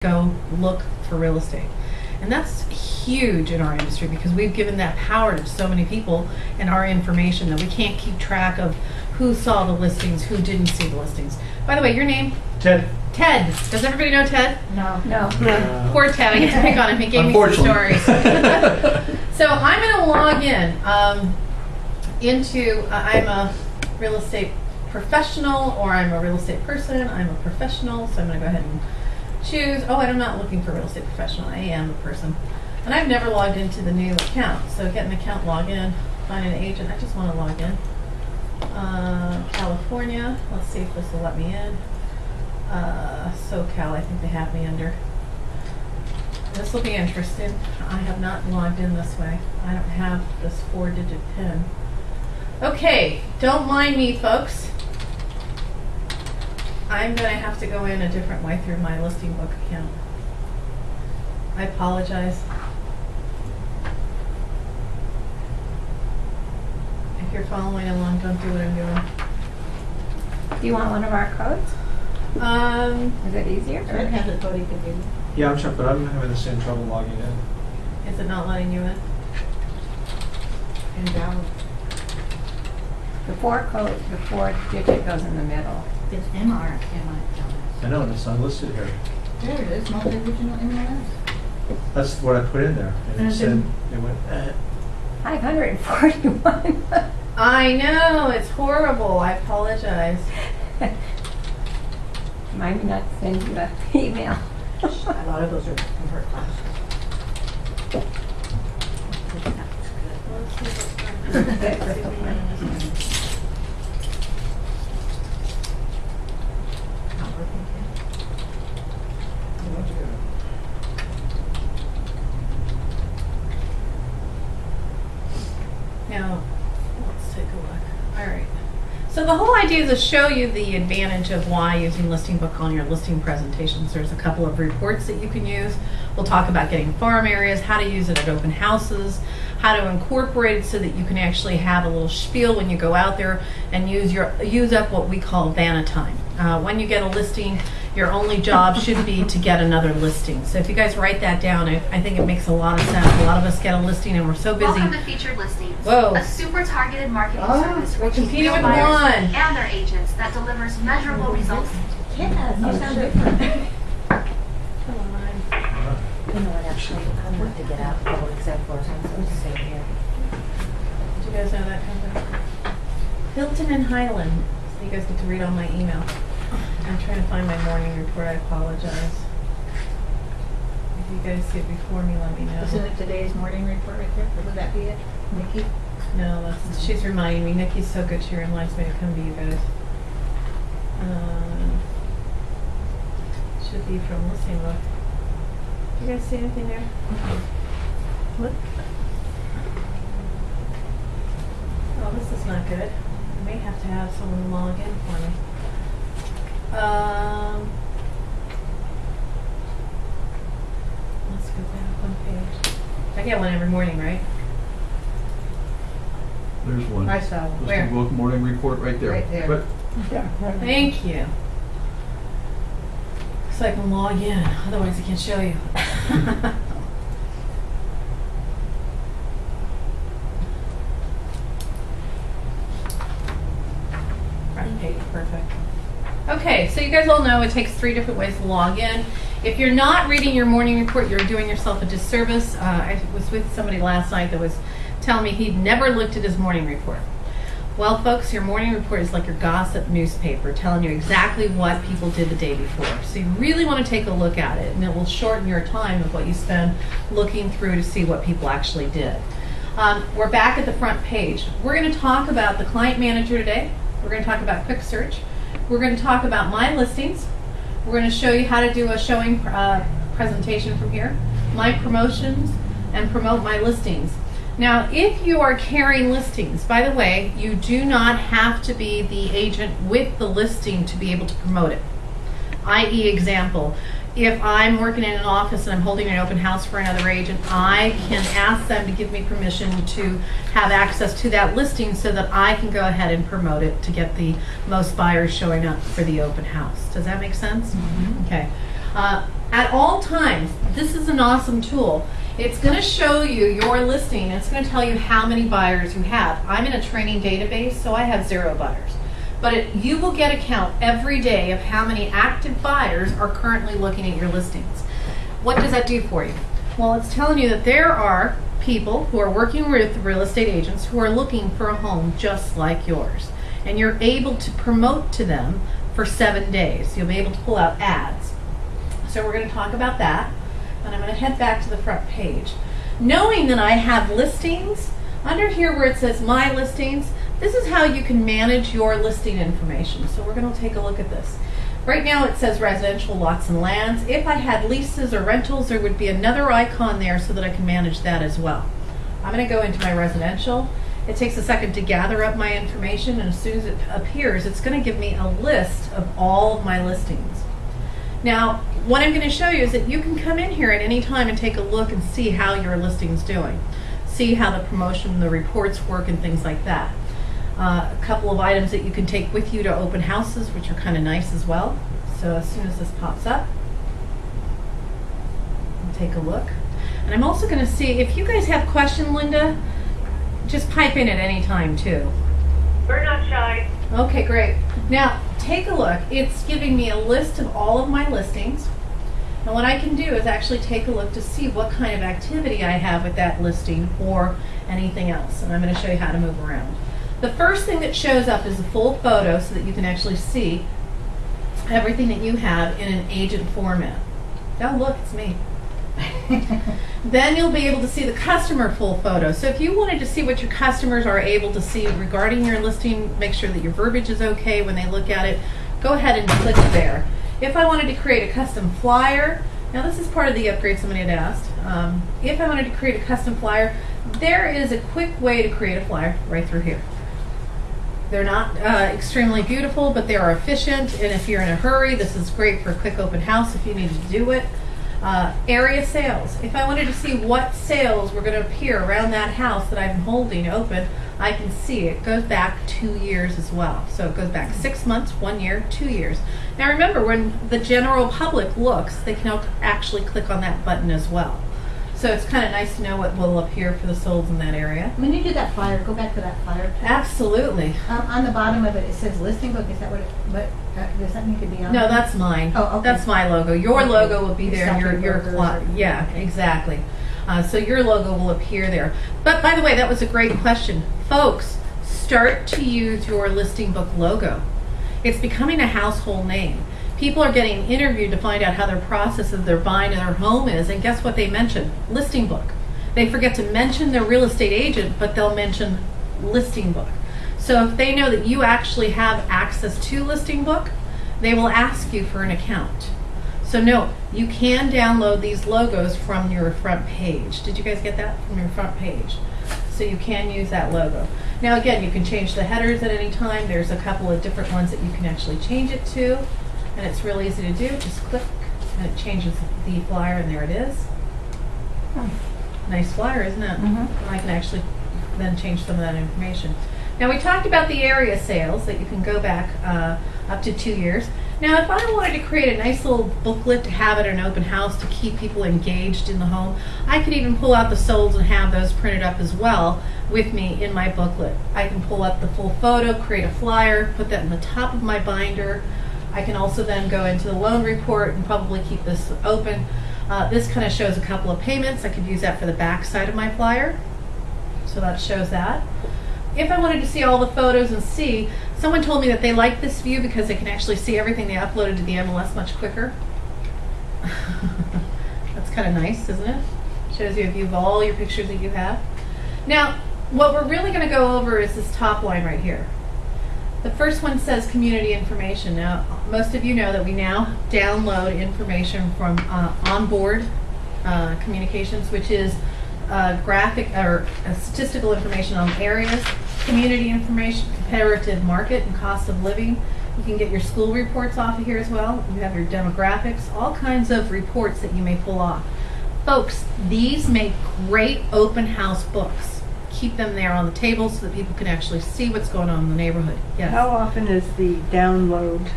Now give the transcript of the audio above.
go look for real estate. And that's huge in our industry because we've given that power to so many people and our information that we can't keep track of who saw the listings, who didn't see the listings. By the way, your name? Ted. Ted. Does everybody know Ted? No. Poor Ted. I get to pick on him. He gave me some stories. So I'm going to log in into, I'm a real estate professional, or I'm a real estate person. I'm a professional, so I'm going to go ahead and choose. Oh, I'm not looking for real estate professional. I am a person. And I've never logged into the new account. So get an account, log in, find an agent. I just want to log in. California. Let's see if this will let me in. SoCal, I think they have me under. This will be interesting. I have not logged in this way. I don't have this 4-digit PIN. Okay, don't mind me, folks. I'm going to have to go in a different way through my listing book account. I apologize. If you're following along, don't do what I'm doing. Do you want one of our codes? Is it easier? I have the code you can do. Yeah, I'm sure, but I'm having the same trouble logging in. Is it not letting you in? Invalid. The 4-digit goes in the middle. It's MR. I know, and it's unlisted here. There it is, multi-regional MLS. That's what I put in there, and it said, it went, 541. I know, it's horrible. I apologize. Remind me not to send you an email. A lot of those are from her class. Now, let's take a look. All right. So the whole idea is to show you the advantage of why using Listing Book on your listing presentations. There's a couple of reports that you can use. We'll talk about getting farm areas, how to use it at open houses, how to incorporate it so that you can actually have a little spiel when you go out there and use up what we call Vanna time. When you get a listing, your only job should be to get another listing. So if you guys write that down, I think it makes a lot of sense. A lot of us get a listing and we're so busy. Welcome to Featured Listings, Whoa. a super targeted marketing service we're reaching competing real with buyers one. and their agents that delivers measurable results. Yeah, you sound different. Come on. You know what, actually, I want to get out public except for something to say here. Did you guys know that company? Hilton and Highland. So you guys get to read all my email. I'm trying to find my morning report. I apologize. If you guys see it before me, let me know. Isn't it today's morning report right there? Would that be it, Nikki? No, that's, she's reminding me. Nikki's so good. She reminds me to come to you guys. Should be from Listing Book. You guys see anything there? What? Oh, this is not good. I may have to have someone log in for me. Let's go back one page. I get one every morning, right? There's one. I saw one. Where? Listing Book morning report right there. Right there. But Thank you. So I can log in, otherwise I can't show you. Front page, perfect. Okay, so you guys all know it takes 3 different ways to log in. If you're not reading your morning report, you're doing yourself a disservice. I was with somebody last night that was telling me he'd never looked at his morning report. Well, folks, your morning report is like your gossip newspaper telling you exactly what people did the day before. So you really want to take a look at it, and it will shorten your time of what you spend looking through to see what people actually did. We're back at the front page. We're going to talk about the client manager today. We're going to talk about quick search. We're going to talk about my listings. We're going to show you how to do a showing presentation from here, my promotions, and promote my listings. Now, if you are carrying listings, by the way, you do not have to be the agent with the listing to be able to promote it. I.e. example, if I'm working in an office and I'm holding an open house for another agent, I can ask them to give me permission to have access to that listing so that I can go ahead and promote it to get the most buyers showing up for the open house. Does that make sense? Mm-hmm. Okay. At all times, this is an awesome tool. It's going to show you your listing. It's going to tell you how many buyers you have. I'm in a training database, so I have 0 buyers. But you will get a count every day of how many active buyers are currently looking at your listings. What does that do for you? Well, it's telling you that there are people who are working with real estate agents who are looking for a home just like yours. And you're able to promote to them for 7 days. You'll be able to pull out ads. So we're going to talk about that. And I'm going to head back to the front page. Knowing that I have listings, under here where it says My Listings, this is how you can manage your listing information. So we're going to take a look at this. Right now it says residential lots and lands. If I had leases or rentals, there would be another icon there so that I can manage that as well. I'm going to go into my residential. It takes a second to gather up my information, and as soon as it appears, it's going to give me a list of all of my listings. Now, what I'm going to show you is that you can come in here at any time and take a look and see how your listing's doing. See how the promotion, the reports work, and things like that. A couple of items that you can take with you to open houses, which are kind of nice as well. So as soon as this pops up, I'll take a look. And I'm also going to see, if you guys have questions, Linda, just pipe in at any time too. We're not shy. Okay, great. Now, take a look. It's giving me a list of all of my listings. And what I can do is actually take a look to see what kind of activity I have with that listing or anything else. And I'm going to show you how to move around. The first thing that shows up is a full photo so that you can actually see everything that you have in an agent format. Oh, look, it's me. Then you'll be able to see the customer full photo. So if you wanted to see what your customers are able to see regarding your listing, make sure that your verbiage is okay when they look at it, go ahead and click there. If I wanted to create a custom flyer, now this is part of the upgrade somebody had asked. If I wanted to create a custom flyer, there is a quick way to create a flyer right through here. They're not extremely beautiful, but they are efficient, and if you're in a hurry, this is great for a quick open house if you need to do it. Area sales. If I wanted to see what sales were going to appear around that house that I'm holding open, I can see it goes back 2 years as well. So it goes back 6 months, 1 year, 2 years. Now remember, when the general public looks, they can actually click on that button as well. So it's kind of nice to know what will appear for the solds in that area. When you do that flyer, go back to that flyer. Absolutely. On the bottom of it, it says listing book. Is that what does that need to be on? No, that's mine. Oh, okay. That's my logo. Your Okay. logo will be Your there. second Your logo client. is- Yeah, okay. exactly. So your logo will appear there. But by the way, that was a great question. Folks, start to use your listing book logo. It's becoming a household name. People are getting interviewed to find out how their process of their buying of their home is, and guess what they mention? Listing book. They forget to mention their real estate agent, but they'll mention listing book. So if they know that you actually have access to listing book, they will ask you for an account. So no, you can download these logos from your front page. Did you guys get that? From your front page. So you can use that logo. Now again, you can change the headers at any time. There's a couple of different ones that you can actually change it to. And it's real easy to do. Just click and it changes the flyer, and there it is. Nice flyer, isn't it? Mhm. And I can actually then change some of that information. Now we talked about the area sales that you can go back up to 2 years. Now if I wanted to create a nice little booklet to have at an open house to keep people engaged in the home, I could even pull out the solds and have those printed up as well with me in my booklet. I can pull up the full photo, create a flyer, put that in the top of my binder. I can also then go into the loan report and probably keep this open. This kind of shows a couple of payments. I could use that for the back side of my flyer. So that shows that. If I wanted to see all the photos and see, someone told me that they like this view because they can actually see everything they uploaded to the MLS much quicker. That's kind of nice, isn't it? Shows you a view of all your pictures that you have. Now, what we're really going to go over is this top line right here. The first one says community information. Now, most of you know that we now download information from Onboard Communications, which is graphic or statistical information on areas, community information, comparative market and cost of living. You can get your school reports off of here as well. You have your demographics, all kinds of reports that you may pull off. Folks, these make great open house books. Keep them there on the table so that people can actually see what's going on in the neighborhood. Yes. How often is the download